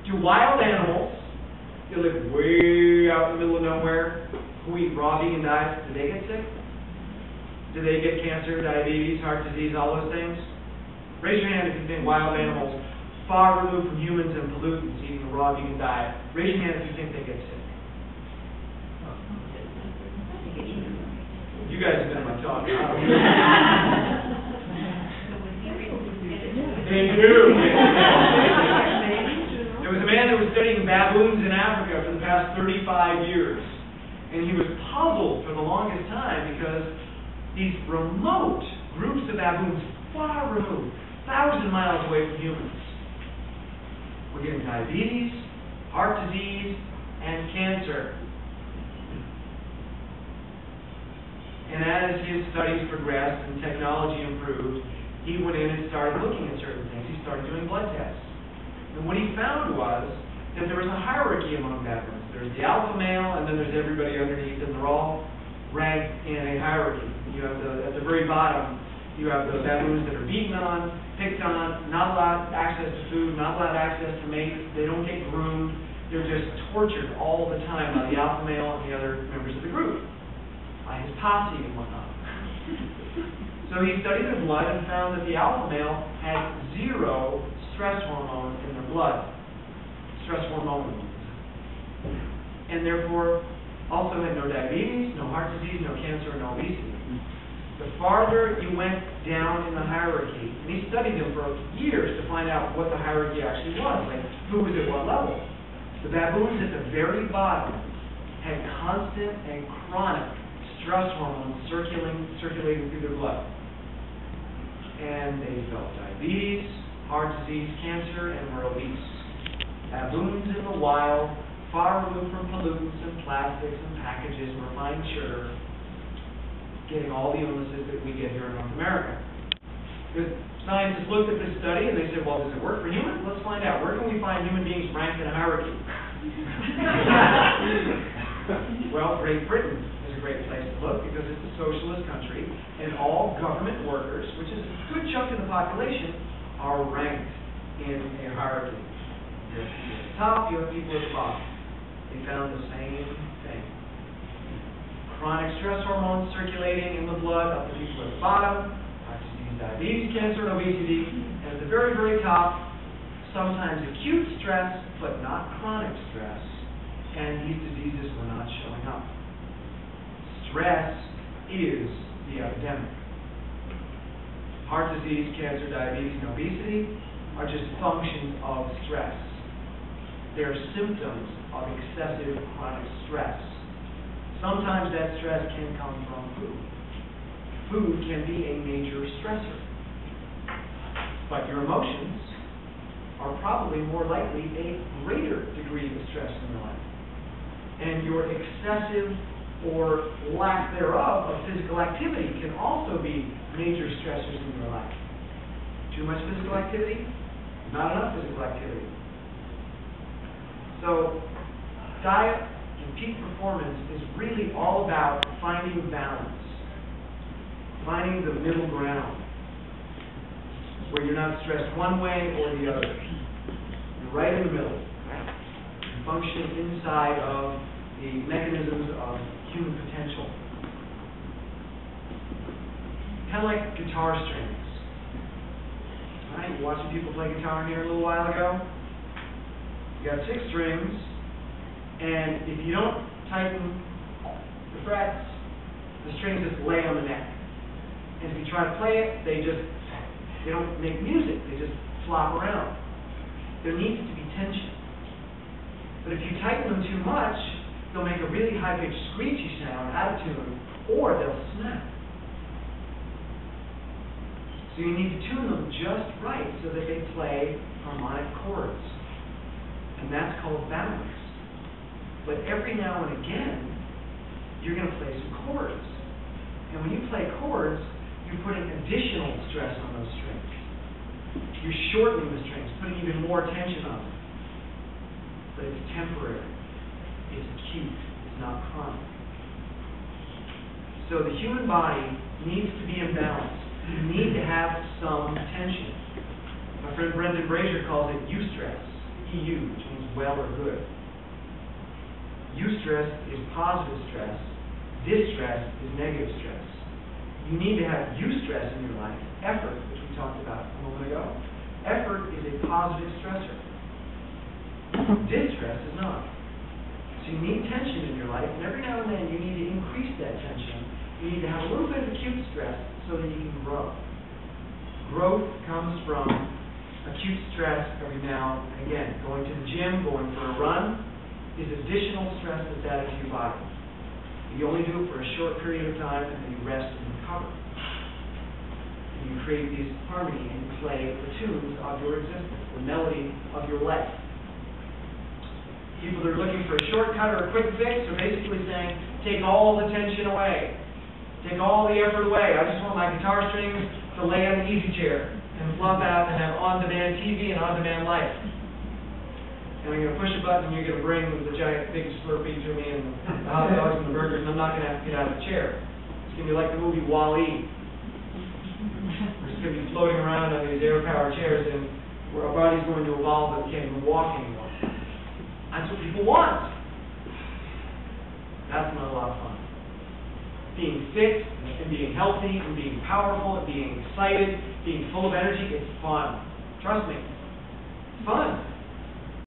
Do wild animals that live way out in the middle of nowhere, who eat raw vegan diets, do they get sick? Do they get cancer, diabetes, heart disease, all those things? Raise your hand if you think wild animals far removed from humans and pollutants eating a raw vegan diet. Raise your hand if you think they get sick. You guys have been in my talk. They do. There was a man that was studying baboons in Africa for the past 35 years. And he was puzzled for the longest time because these remote groups of baboons, far removed, 1,000 miles away from humans, were getting diabetes, heart disease, and cancer. And as his studies progressed and technology improved, he went in and started looking at certain things. He started doing blood tests. And what he found was that there was a hierarchy among baboons. There's the alpha male, and then there's everybody underneath, and they're all ranked in a hierarchy. You have at the very bottom, you have the baboons that are beaten on, picked on, not allowed access to food, not allowed access to mates. They don't get groomed. They're just tortured all the time by the alpha male and the other members of the group, by his posse and whatnot. So he studied their blood and found that the alpha male had 0 stress hormones in their blood. Stress hormones. And therefore also had no diabetes, no heart disease, no cancer, no obesity. The farther you went down in the hierarchy, and he studied them for years to find out what the hierarchy actually was, like who was at what level. The baboons at the very bottom had constant and chronic stress hormones circulating through their blood. And they developed diabetes, heart disease, cancer, and were obese. Baboons in the wild, far removed from pollutants and plastics and packages and refined sugar, getting all the illnesses that we get here in North America. The scientists looked at this study and they said, well, does it work for humans? Let's find out. Where can we find human beings ranked in a hierarchy? Well, Great Britain is a great place to look because it's a socialist country and all government workers, which is a good chunk of the population, are ranked in a hierarchy. You have people at the top, you have people at the bottom. They found the same thing. Chronic stress hormones circulating in the blood of the people at the bottom, heart disease, diabetes, cancer, and obesity, and at the very, very top, sometimes acute stress, but not chronic stress, and these diseases were not showing up. Stress is the epidemic. Heart disease, cancer, diabetes, and obesity are just functions of stress. They're symptoms of excessive chronic stress. Sometimes that stress can come from food. Food can be a major stressor. But your emotions are probably more likely a greater degree of stress in your life. And your excessive or lack thereof of physical activity can also be major stressors in your life. Too much physical activity, not enough physical activity. So, diet and peak performance is really all about finding balance, finding the middle ground, where you're not stressed one way or the other. You're right in the middle. You function inside of the mechanisms of human potential. Kind of like guitar strings. Right? You watching people play guitar here a little while ago? You got 6 strings, and if you don't tighten the frets, the strings just lay on the neck. And if you try to play it, they don't make music, they just flop around. There needs to be tension. But if you tighten them too much, they'll make a really high-pitched screechy sound out of tune, or they'll snap. So you need to tune them just right so that they play harmonic chords. And that's called balance. But every now and again, you're going to play some chords. And when you play chords, you're putting additional stress on those strings. You're shortening the strings, putting even more tension on them. But it's temporary. It's acute. It's not chronic. So the human body needs to be in balance. You need to have some tension. My friend Brendan Brazier calls it eustress. EU, which means well or good. Eustress is positive stress. Distress is negative stress. You need to have eustress in your life, effort, which we talked about a moment ago. Effort is a positive stressor. Distress is not. So you need tension in your life, and every now and then you need to increase that tension. You need to have a little bit of acute stress so that you can grow. Growth comes from acute stress every now and again. Going to the gym, going for a run, is additional stress that's added to your body. You only do it for a short period of time, and then you rest and recover. And you create these harmony and play the tunes of your existence, the melody of your life. People that are looking for a shortcut or a quick fix are basically saying, take all the tension away. Take all the effort away. I just want my guitar strings to lay on the easy chair and flop out and have on-demand TV and on-demand life. And I'm going to push a button and you're going to bring the giant big Slurpee to me and the hot dogs and the burgers, and I'm not going to have to get out of the chair. It's going to be like the movie Wall-E. We're just going to be floating around on these air-powered chairs, and where our body's going to evolve that we can't even walk anymore. That's what people want. That's not a lot of fun. Being fit and being healthy and being powerful and being excited, being full of energy, it's fun. Trust me. It's fun.